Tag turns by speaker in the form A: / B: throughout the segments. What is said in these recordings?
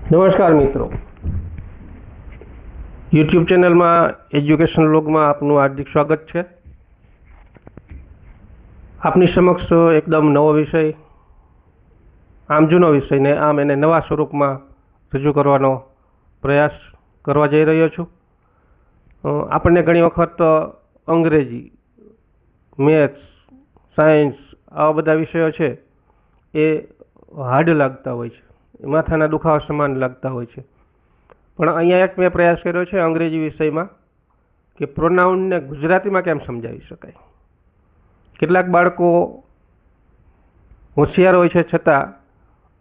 A: નમસ્કાર મિત્રો, યુટ્યુબ ચેનલમાં એજ્યુકેશન વ્લોગમાં આપનું હાર્દિક સ્વાગત છે। આપની સમક્ષ એકદમ નવો વિષય, આમ જૂનો વિષયને આમ એને નવા સ્વરૂપમાં રજૂ કરવાનો પ્રયાસ કરવા જઈ રહ્યો છું। આપણને ઘણી વખત અંગ્રેજી, મેથ્સ, સાયન્સ આવા બધા વિષયો છે એ હાર્ડ લાગતા હોય છે, માથાના દુખાવા સમાન લાગતા હોય છે। પણ અહીંયા એક મેં પ્રયાસ કર્યો છે અંગ્રેજી વિષયમાં કે પ્રોનાઉનને ગુજરાતીમાં કેમ સમજાવી શકાય। કેટલાક બાળકો હોશિયાર હોય છે છતાં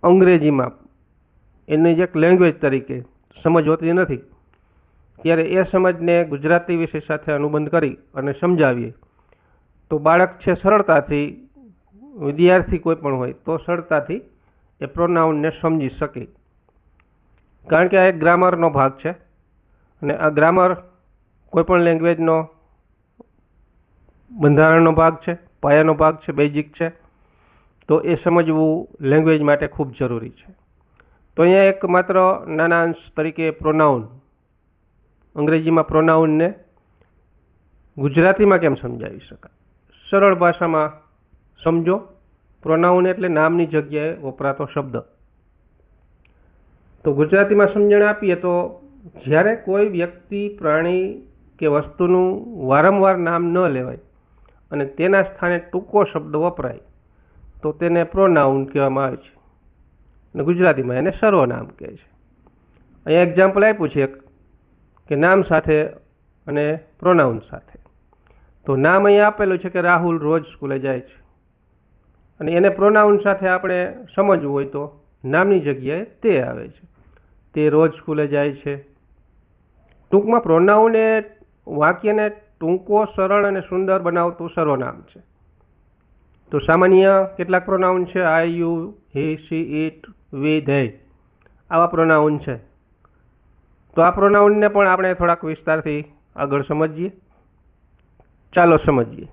A: અંગ્રેજીમાં એની એક લેંગ્વેજ તરીકે સમજ હોતી નથી, ત્યારે એ સમજને ગુજરાતી વિષય સાથે અનુબંધ કરી અને સમજાવીએ તો બાળક છે સરળતાથી, વિદ્યાર્થી કોઈ પણ હોય તો સરળતાથી એ પ્રોનાઉનને સમજી શકે। કારણ કે આ એક ગ્રામરનો ભાગ છે અને આ ગ્રામર કોઈપણ લેંગ્વેજનો બંધારણનો ભાગ છે, પાયાનો ભાગ છે, બેઝિક છે, તો એ સમજવું લેંગ્વેજ માટે ખૂબ જરૂરી છે। તો અહીંયા એક માત્ર નાના અંશ તરીકે પ્રોનાઉન, અંગ્રેજીમાં પ્રોનાઉનને ગુજરાતીમાં કેમ સમજાવી શકાય, સરળ ભાષામાં સમજો। પ્રોનાઉન એટલે નામની જગ્યાએ વપરાતો શબ્દ। તો ગુજરાતીમાં સમજણ આપીએ તો જ્યારે કોઈ વ્યક્તિ, પ્રાણી કે વસ્તુનું વારંવાર નામ ન લેવાય અને તેના સ્થાને ટૂંકો શબ્દ વપરાય તો તેને પ્રોનાઉન કહેવામાં આવે છે અને ગુજરાતીમાં એને સર્વનામ કહે છે। અહીંયા એક્ઝામ્પલ આપ્યું છે કે નામ સાથે અને પ્રોનાઉન સાથે। તો નામ અહીંયા આપેલું છે કે રાહુલ રોજ સ્કૂલે જાય છે અને એને પ્રોનાઉન સાથે આપણે સમજવું હોય તો નામની જગ્યાએ તે આવે છે, તે રોજ સ્કૂલે જાય છે। ટૂંકમાં પ્રોનાઉન એ વાક્યને ટૂંકો, સરળ અને સુંદર બનાવતું સર્વનામ છે। તો સામાન્ય કેટલાક પ્રોનાઉન છે, I, you, he, she, it, we, they, આવા પ્રોનાઉન છે। તો આ પ્રોનાઉનને પણ આપણે થોડાક વિસ્તારથી આગળ સમજીએ। ચાલો સમજીએ।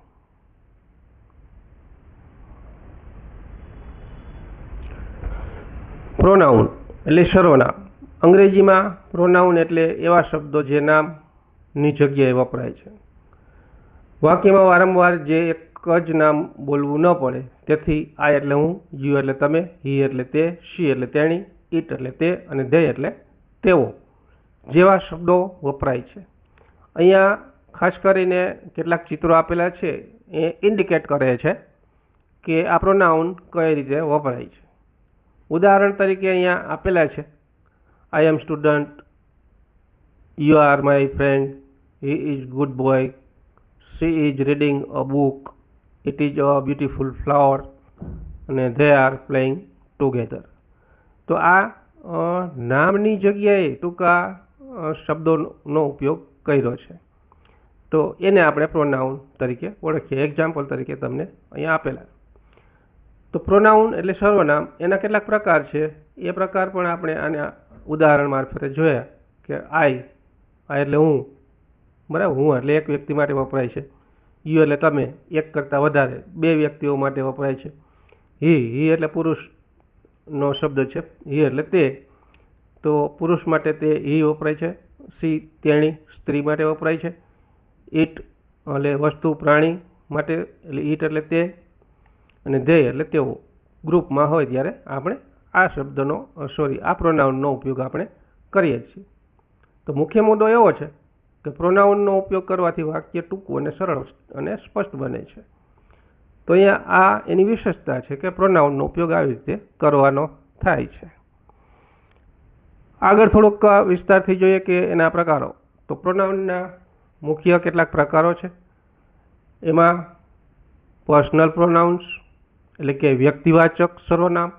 A: પ્રોનાઉન એટલે સર્વનામ। અંગ્રેજીમાં પ્રોનાઉન એટલે એવા શબ્દો જે નામની જગ્યાએ વપરાય છે। વાક્યમાં વારંવાર જે એક જ નામ બોલવું ન પડે, તેથી આઈ એટલે હું, યુ એટલે તમે, હી એટલે તે, શી એટલે તેણી, ઇટ એટલે તે અને ધે એટલે તેઓ જેવા શબ્દો વપરાય છે। અહીંયા ખાસ કરીને કેટલાક ચિત્રો આપેલા છે એ ઇન્ડિકેટ કરે છે કે આ પ્રોનાઉન કઈ રીતે વપરાય છે। ઉદાહરણ તરીકે અહીંયા આપેલા છે, I am student, you are my friend, he is good boy, she is reading a book, it is a beautiful flower અને ધે આર પ્લેઇંગ ટુગેધર। તો આ નામની જગ્યાએ ટૂંકા શબ્દોનો ઉપયોગ કર્યો છે, તો એને આપણે પ્રોનાઉન તરીકે ઓળખીએ। એક્ઝામ્પલ તરીકે તમને અહીંયા આપેલા। તો પ્રોનાઉન એટલે સર્વનામ, એના કેટલાક પ્રકાર છે, એ પ્રકાર પણ આપણે આના ઉદાહરણ મારફતે જોયા કે આઈ એટલે હું, બરાબર, હું એટલે એક વ્યક્તિ માટે વપરાય છે, યુ એટલે તમે, એક કરતાં વધારે, બે વ્યક્તિઓ માટે વપરાય છે, હી એટલે પુરુષનો શબ્દ છે, હી એટલે તે, તો પુરુષ માટે તે હી વપરાય છે, સી તેણી, સ્ત્રી માટે વપરાય છે, ઇટ એટલે વસ્તુ, પ્રાણી માટે એટલે ઇટ એટલે તે અને ધે એટલે તેઓ, ગ્રુપમાં હોય ત્યારે આપણે આ શબ્દનો આ પ્રોનાઉનનો ઉપયોગ આપણે કરીએ છીએ। તો મુખ્ય મુદ્દો એવો છે કે પ્રોનાઉનનો ઉપયોગ કરવાથી વાક્ય ટૂંકું અને સરળ અને સ્પષ્ટ બને છે। તો અહીંયા આ એની વિશેષતા છે કે પ્રોનાઉનનો ઉપયોગ આવી રીતે કરવાનો થાય છે। આગળ થોડુંક વિસ્તારથી જોઈએ કે એના પ્રકારો। તો પ્રોનાઉનના મુખ્ય કેટલાક પ્રકારો છે, એમાં પર્સનલ પ્રોનાઉન્સ એટલે કે વ્યક્તિવાચક સર્વનામ,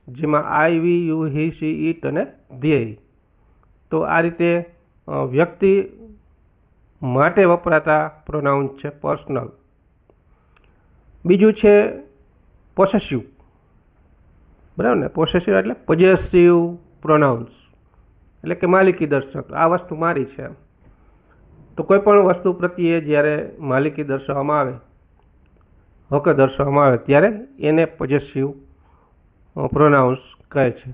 A: જેમાં આઈ, વી, યુ, હી, સી, ઇટ અને ધ્યેય। તો આ રીતે વ્યક્તિ માટે વપરાતા પ્રોનાઉન છે પર્સનલ। બીજું છે પોસેસિવ, બરાબર ને, પોસેસિવ એટલે પોઝેસિવ પ્રોનાઉન્સ એટલે કે માલિકી દર્શક, આ વસ્તુ મારી છે। તો કોઈ પણ વસ્તુ પ્રત્યે જ્યારે માલિકી દર્શાવવામાં આવે, હક દર્શાવવામાં આવે ત્યારે એને પોઝેસિવ પ્રોનાઉન્સ કહે છે।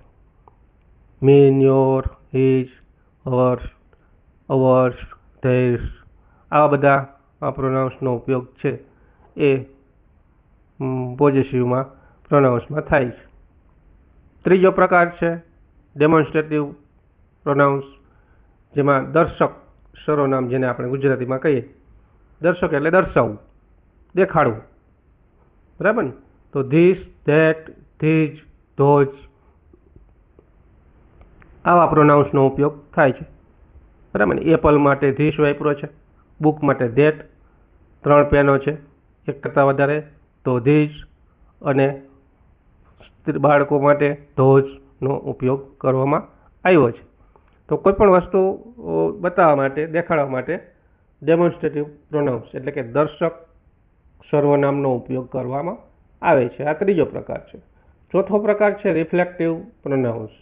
A: Mean, your, his, hers, hours, theirs, આવા બધા પ્રોનાઉન્સનો ઉપયોગ છે એ પોઝેસિવમાં પ્રોનાઉન્સમાં થાય છે. ત્રીજો પ્રકાર છે ડેમોન્સ્ટ્રેટિવ પ્રોનાઉન્સ, જેમાં દર્શક સર્વનામ, જેને આપણે ગુજરાતીમાં કહીએ. દર્શક એટલે દર્શાવવું, દેખાડવું, બરાબર ને? તો ધીસ, ધેટ, ધીજ, ધોજ, આવા પ્રોનાઉન્સનો ઉપયોગ થાય છે, બરાબર ને? એપલ માટે ધીસ વાપરો છે, બુક માટે ધેટ, 3 પેનો છે, એક કરતાં વધારે તો ધીજ, અને બાળકો માટે ધોજનો ઉપયોગ કરવામાં આવ્યો છે. તો કોઈ પણ વસ્તુ બતાવવા માટે, દેખાડવા માટે ડેમોન્સ્ટ્રેટિવ પ્રોનાઉન્સ એટલે કે દર્શક સર્વનામનો ઉપયોગ કરવામાં આવે છે. આ ત્રીજો પ્રકાર છે. ચોથો પ્રકાર છે રિફ્લેક્ટિવ પ્રોનાઉન્સ,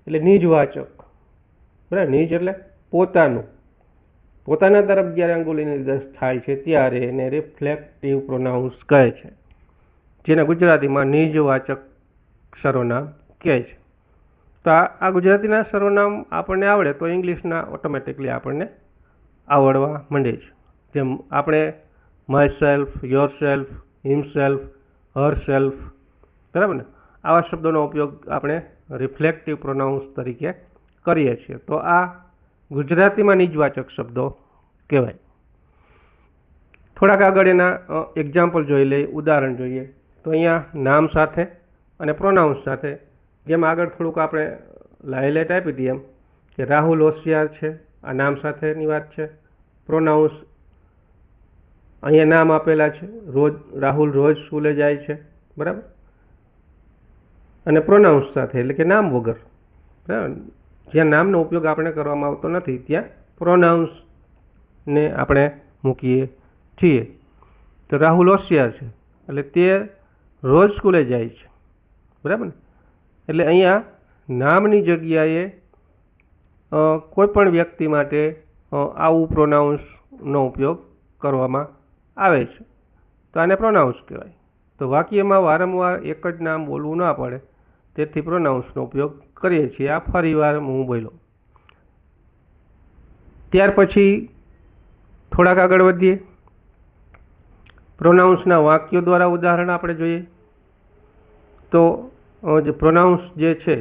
A: એટલે નિજવાચક, બરાબર? નિજ એટલે પોતાનું, પોતાના તરફ જ્યારે અંગુલી નિર્દેશ થાય છે ત્યારે એને રિફ્લેક્ટિવ પ્રોનાઉન્સ કહે છે, જેને ગુજરાતીમાં નિજવાચક સર્વનામ કહે છે. તો આ ગુજરાતીના સર્વનામ આપણને આવડે તો ઇંગ્લિશના ઓટોમેટિકલી આપણને આવડવા માંડે છે. જેમ આપણે my self, your self, himself, Har self, બરાબર ને? આવા શબ્દોનો ઉપયોગ આપણે રિફ્લેક્ટિવ પ્રોનાઉન્સ તરીકે કરીએ છીએ. તો આ ગુજરાતીમાં નિજવાચક શબ્દો કહેવાય. થોડાક આગળ એના એક્ઝામ્પલ જોઈ લઈએ, ઉદાહરણ જોઈએ. તો અહીંયા નામ સાથે અને પ્રોનાઉન્સ સાથે, જેમ આગળ થોડુંક આપણે હાઇલાઇટ આપી હતી એમ કે રાહુલ હોશિયાર છે, આ નામ સાથેની વાત છે. પ્રોનાઉન્સ અહીંયા નામ આપેલા છે, રાહુલ રોજ સ્કૂલે જાય છે, બરાબર? અને પ્રોનાઉન્સ સાથે એટલે કે નામ વગર, બરાબર? જ્યાં નામનો ઉપયોગ આપણે કરવામાં આવતો નથી ત્યાં પ્રોનાઉન્સને આપણે મૂકીએ છીએ. તો રાહુલ હોશિયાર છે એટલે તે રોજ સ્કૂલે જાય છે, બરાબર ને? એટલે અહીંયા નામની જગ્યાએ કોઈ પણ વ્યક્તિ માટે આવું પ્રોનાઉન્સનો ઉપયોગ કરવામાં આવે છે, તો આને પ્રોનાઉન્સ કહેવાય. તો વાક્યમાં વારંવાર એક જ નામ બોલવું ના પડે તેથી પ્રોનાઉન્સનો ઉપયોગ કરીએ છીએ. આ ફરીવાર હું બોલ્યો. ત્યાર પછી થોડાક આગળ વધીએ. પ્રોનાઉન્સના વાક્યો દ્વારા ઉદાહરણ આપણે જોઈએ. તો જે પ્રોનાઉન્સ જે છે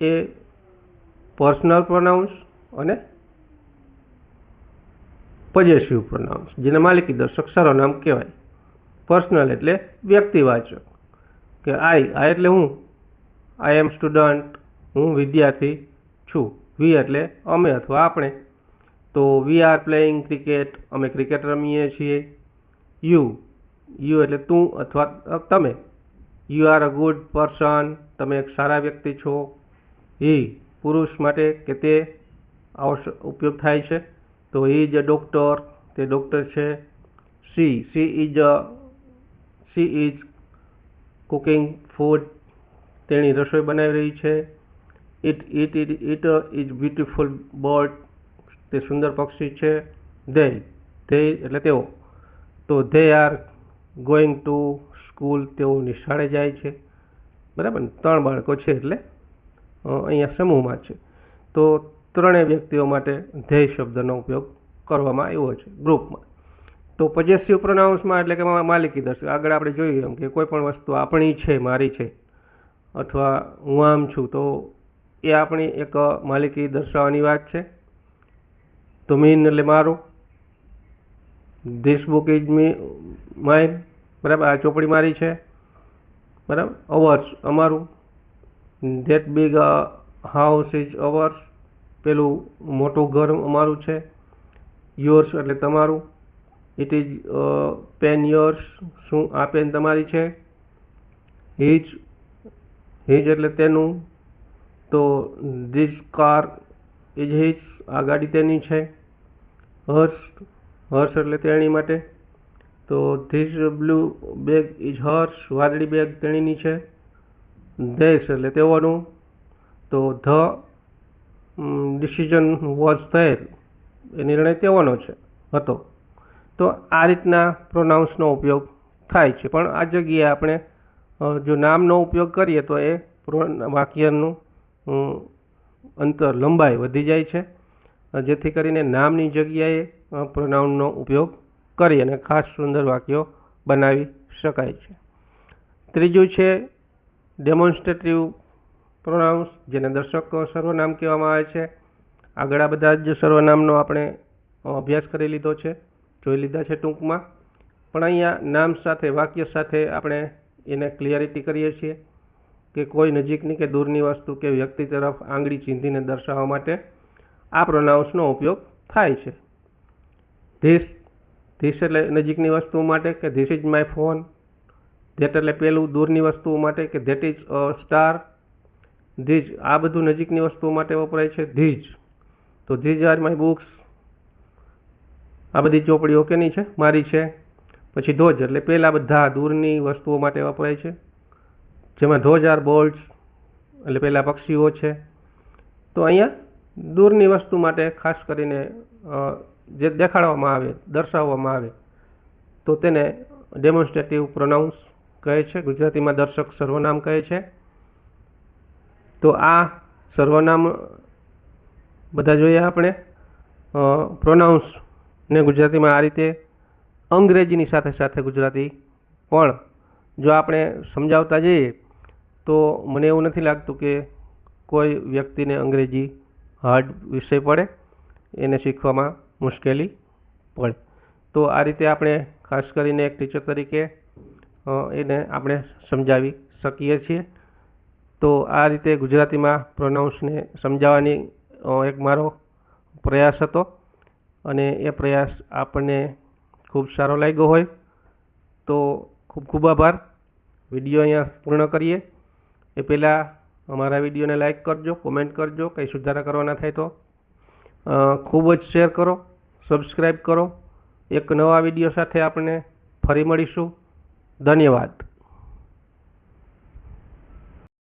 A: એ પર્સનલ પ્રોનાઉન્સ અને પોઝેસિવ પ્રોનાઉન્સ, જેને માલિકી દર્શક સર્વનામ કહેવાય. પર્સનલ એટલે વ્યક્તિવાચક, કે આઈ એટલે હું, આઈ એમ સ્ટુડન્ટ, હું વિદ્યાર્થી છું. વી એટલે અમે અથવા આપણે, તો વી આર પ્લેઇંગ ક્રિકેટ, અમે ક્રિકેટ રમીએ છીએ. યુ એટલે તું અથવા તમે, you are a good person, તમે એક સારા વ્યક્તિ છો. હી પુરુષ માટે કે તે આવો ઉપયોગ થાય છે, તો હી ઇઝ અ ડોક્ટર, તે ડોક્ટર છે. સી ઇઝ કુકિંગ ફૂડ, તેણી રસોઈ બનાવી રહી છે. ઇટ ઇઝ બ્યુટીફુલ બર્ડ, તે સુંદર પક્ષી છે. ધે એટલે તેઓ, તો they are going to school, તેઓ નિશાળે જાય છે, બરાબર ને? 3 બાળકો છે એટલે અહીંયા સમૂહમાં છે, તો 3 વ્યક્તિઓ માટે ધે શબ્દનો ઉપયોગ કરવામાં આવ્યો છે ગ્રુપમાં. તો પોઝેસિવ પ્રોનાઉન્સમાં એટલે કે માલિકી દર્શક, આગળ આપણે જોયું એમ કે કોઈ પણ વસ્તુ આપણી છે, મારી છે, અથવા હું આમ છું, તો એ આપણી એક માલિકી દર્શાવવાની વાત છે. તો મીન એટલે મારું, ધીસ બુક ઇઝ માઇન, બરાબર? આ ચોપડી મારી છે, બરાબર? અવર્સ અમારું, that big house is hours, પેલું મોટું ઘર અમારું છે. યોર્સ એટલે તમારું, ઇટ ઇઝ પેન યોર્સ, શું આ પેન તમારી છે. હિઝ એટલે તેનું, તો ધીસ કાર ઇઝ હિઝ, આ ગાડી તેની છે. હર્સ એટલે તેણી માટે, તો this blue bag is hers, વાદળી બેગ તેણીની છે. ધેસ એટલે તેઓનું, તો ધ ડિસિઝન વોઝ ધેર, એ નિર્ણય તેઓનો હતો. તો આ રીતના પ્રોનાઉન્સનો ઉપયોગ થાય છે. પણ આ જગ્યાએ આપણે જો નામનો ઉપયોગ કરીએ તો એ વાક્યનું અંતર લંબાઈ વધી જાય છે, જેથી કરીને નામની જગ્યાએ પ્રોનાઉનનો ઉપયોગ કરી અને ખાસ સુંદર વાક્યો બનાવી શકાય છે. ત્રીજું છે ડેમોન્સ્ટ્રેટિવ પ્રોનાઉન્સ, જેને દર્શક સર્વનામ કહેવામાં આવે છે. આગળ આ બધા જ સર્વનામનો આપણે અભ્યાસ કરી લીધો છે, જોઈ લીધા છે ટૂંકમાં, પણ અહીંયા નામ સાથે વાક્ય સાથે આપણે એને ક્લિયરિટી કરીએ છીએ કે કોઈ નજીકની કે દૂરની વસ્તુ કે વ્યક્તિ તરફ આંગળી ચીંધીને દર્શાવવા માટે આ પ્રોનાઉન્સનો ઉપયોગ થાય છે. ધીસ એટલે નજીકની વસ્તુઓ માટે કે this is my phone. That એટલે પેલું દૂરની વસ્તુઓ માટે કે that is a star. These આ બધું નજીકની વસ્તુઓ માટે વપરાય છે. ધીજ તો ધીજ આર માય બુક્સ, આ બધી ચોપડીઓ કેની છે? મારી છે. પછી ધોજ એટલે પેલા બધા દૂરની વસ્તુઓ માટે વપરાય છે, જેમાં ધોજ આર બર્ડ્સ એટલે પેલા પક્ષીઓ છે. તો અહીંયા દૂરની વસ્તુ માટે ખાસ કરીને જે દેખાડવામાં આવે, દર્શાવવામાં આવે તો તેને ડેમોન્સ્ટ્રેટિવ પ્રોનાઉન્સ કહે છે. ગુજરાતીમાં દર્શક સર્વનામ કહે છે. તો આ સર્વનામ બધા જોઈએ આપણે. પ્રોનાઉન્સને ગુજરાતીમાં આ રીતે, અંગ્રેજીની સાથે સાથે ગુજરાતી પણ જો આપણે સમજાવતા જઈએ તો મને એવું નથી લાગતું કે કોઈ વ્યક્તિને અંગ્રેજી હાર્ડ વિષય પડે, એને શીખવામાં મુશ્કેલી પડે. તો આ રીતે આપણે ખાસ કરીને એક ટીચર તરીકે એને આપણે સમજાવી શકીએ છીએ. તો આ રીતે ગુજરાતીમાં પ્રોનાઉન્સને સમજાવવાની એક મારો પ્રયાસ હતો, અને એ પ્રયાસ આપણને ખૂબ સારો લાગ્યો હોય તો ખૂબ ખૂબ આભાર. વિડીયો અહીંયા પૂર્ણ કરીએ એ પહેલાં અમારા વિડીયોને લાઇક કરજો, કોમેન્ટ કરજો, કંઈ સુધારા કરવાના થાય તો ખૂબ જ શેર કરો, સબસ્ક્રાઈબ કરો. એક નવા વિડીયો સાથે આપણે ફરી મળીશું. ધન્યવાદ.